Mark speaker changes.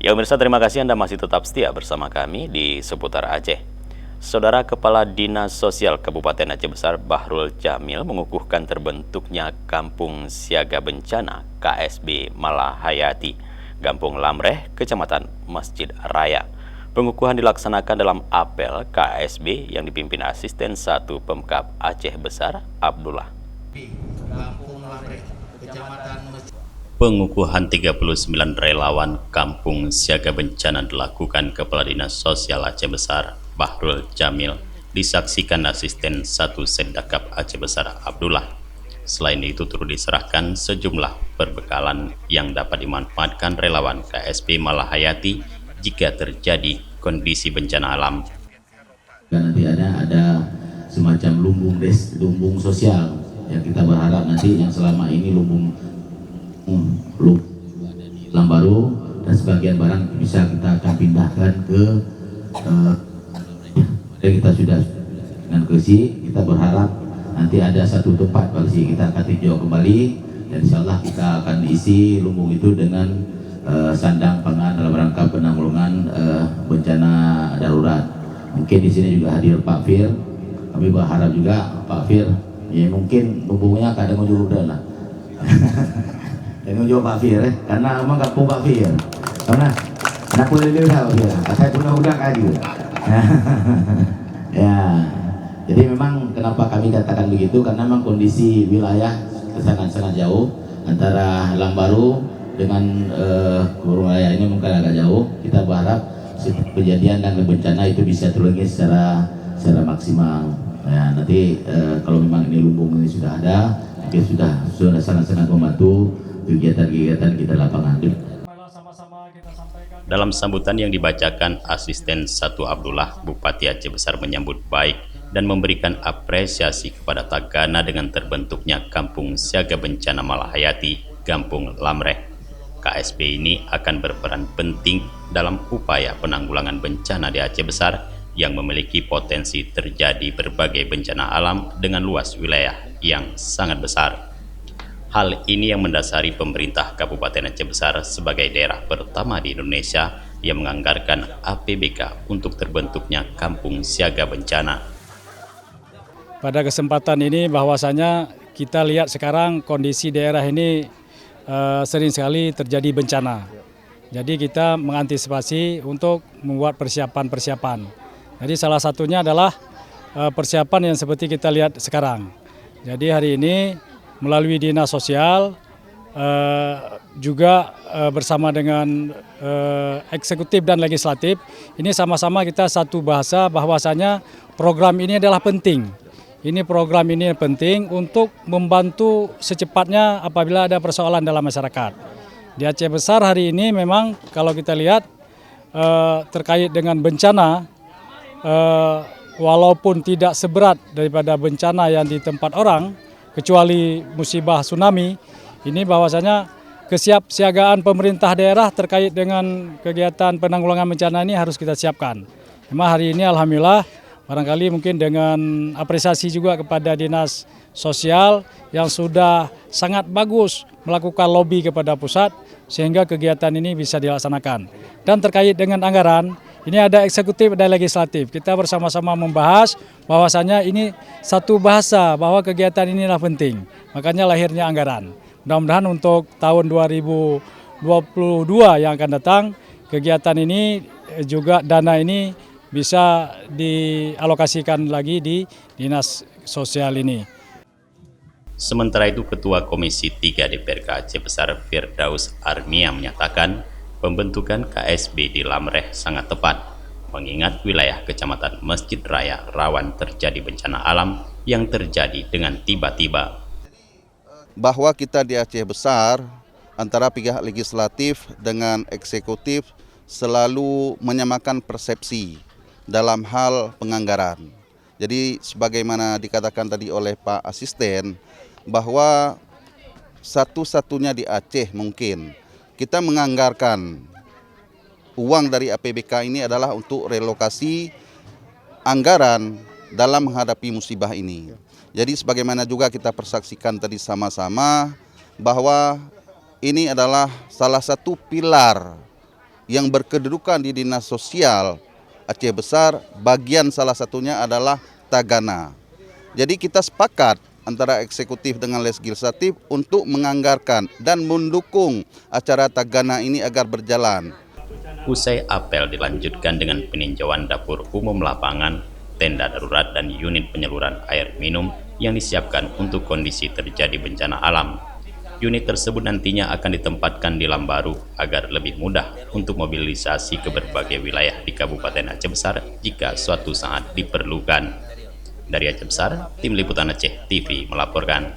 Speaker 1: Ya pemirsa, terima kasih Anda masih tetap setia bersama kami di seputar Aceh. Saudara Kepala Dinas Sosial Kabupaten Aceh Besar Bahrul Jamil mengukuhkan terbentuknya Kampung Siaga Bencana KSB Malahayati, Kampung Lamreh, Kecamatan Masjid Raya. Pengukuhan dilaksanakan dalam apel KSB yang dipimpin Asisten 1 Pemkab Aceh Besar Abdullah.
Speaker 2: Kampung Lamreh, Kecamatan Masjid.
Speaker 1: Pengukuhan 39 relawan Kampung Siaga Bencana dilakukan Kepala Dinas Sosial Aceh Besar Bahrul Jamil, disaksikan Asisten 1 Seddakap Aceh Besar Abdullah. Selain itu turut diserahkan sejumlah perbekalan yang dapat dimanfaatkan relawan KSB Malahayati jika terjadi kondisi bencana alam.
Speaker 2: Dan nanti ada semacam lumbung sosial yang kita berharap nanti yang selama ini lumbung Lambaru dan sebagian barang bisa kita akan pindahkan ke kita sudah dengan Kesi. Kita berharap nanti ada satu tempat polisi kita akan tinjau kembali dan insyaallah kita akan isi lumbung itu dengan sandang pangan dalam rangka penanggulangan bencana darurat. Mungkin di sini juga hadir Pak Fir. Kami berharap juga Pak Fir, ya mungkin lumbungnya kadang juga lah. Dengan juga Pak Fir, karena memang kampung Pak Fir. Karena nak boleh lihat Pak Fir, saya punya udang aja. Ya, jadi memang kenapa kami katakan begitu, karena memang kondisi wilayah sangat jauh antara Lambaru dengan wilayah ini mungkin agak jauh. Kita berharap kejadian dan bencana itu bisa terlengkapi secara maksimal. Ya, nanti kalau memang ini lumbung ini sudah ada, mungkin sudah sangat membantu kegiatan kita lapangan.
Speaker 1: Dalam sambutan yang dibacakan Asisten 1 Abdullah, Bupati Aceh Besar menyambut baik dan memberikan apresiasi kepada Tagana dengan terbentuknya Kampung Siaga Bencana Malahayati, Kampung Lamreh. KSB ini akan berperan penting dalam upaya penanggulangan bencana di Aceh Besar yang memiliki potensi terjadi berbagai bencana alam dengan luas wilayah yang sangat besar. Hal ini yang mendasari pemerintah Kabupaten Aceh Besar sebagai daerah pertama di Indonesia yang menganggarkan APBK untuk terbentuknya Kampung Siaga Bencana.
Speaker 3: Pada kesempatan ini bahwasanya kita lihat sekarang kondisi daerah ini sering sekali terjadi bencana. Jadi kita mengantisipasi untuk membuat persiapan. Jadi salah satunya adalah persiapan yang seperti kita lihat sekarang. Jadi hari ini melalui Dinas Sosial juga bersama dengan eksekutif dan legislatif, ini sama-sama kita satu bahasa bahwasanya program ini adalah penting. Program ini penting untuk membantu secepatnya apabila ada persoalan dalam masyarakat. Di Aceh Besar hari ini memang kalau kita lihat terkait dengan bencana, walaupun tidak seberat daripada bencana yang di tempat orang, kecuali musibah tsunami, ini bahwasanya kesiapsiagaan pemerintah daerah terkait dengan kegiatan penanggulangan bencana ini harus kita siapkan. Memang hari ini alhamdulillah barangkali mungkin dengan apresiasi juga kepada Dinas Sosial yang sudah sangat bagus melakukan lobby kepada pusat sehingga kegiatan ini bisa dilaksanakan. Dan terkait dengan anggaran, ini ada eksekutif dan legislatif. Kita bersama-sama membahas bahwasanya ini satu bahasa bahwa kegiatan ini adalah penting. Makanya lahirnya anggaran. Mudah-mudahan untuk tahun 2022 yang akan datang, kegiatan ini juga dana ini bisa dialokasikan lagi di Dinas Sosial ini.
Speaker 1: Sementara itu, Ketua Komisi 3 DPRK Aceh Besar Firdaus Armia menyatakan pembentukan KSB di Lamreh sangat tepat, mengingat wilayah Kecamatan Masjid Raya rawan terjadi bencana alam yang terjadi dengan tiba-tiba.
Speaker 4: Bahwa kita di Aceh Besar, antara pihak legislatif dengan eksekutif selalu menyamakan persepsi dalam hal penganggaran. Jadi sebagaimana dikatakan tadi oleh Pak Asisten, bahwa satu-satunya di Aceh mungkin kita menganggarkan uang dari APBK ini adalah untuk relokasi anggaran dalam menghadapi musibah ini. Jadi sebagaimana juga kita persaksikan tadi sama-sama bahwa ini adalah salah satu pilar yang berkedudukan di Dinas Sosial Aceh Besar, bagian salah satunya adalah Tagana. Jadi kita sepakat antara eksekutif dengan legislatif untuk menganggarkan dan mendukung acara Tagana ini agar berjalan.
Speaker 1: Usai apel dilanjutkan dengan peninjauan dapur umum lapangan, tenda darurat dan unit penyaluran air minum yang disiapkan untuk kondisi terjadi bencana alam. Unit tersebut nantinya akan ditempatkan di Lambaru agar lebih mudah untuk mobilisasi ke berbagai wilayah di Kabupaten Aceh Besar jika suatu saat diperlukan. Dari Aceh Besar, Tim Liputan Aceh TV melaporkan.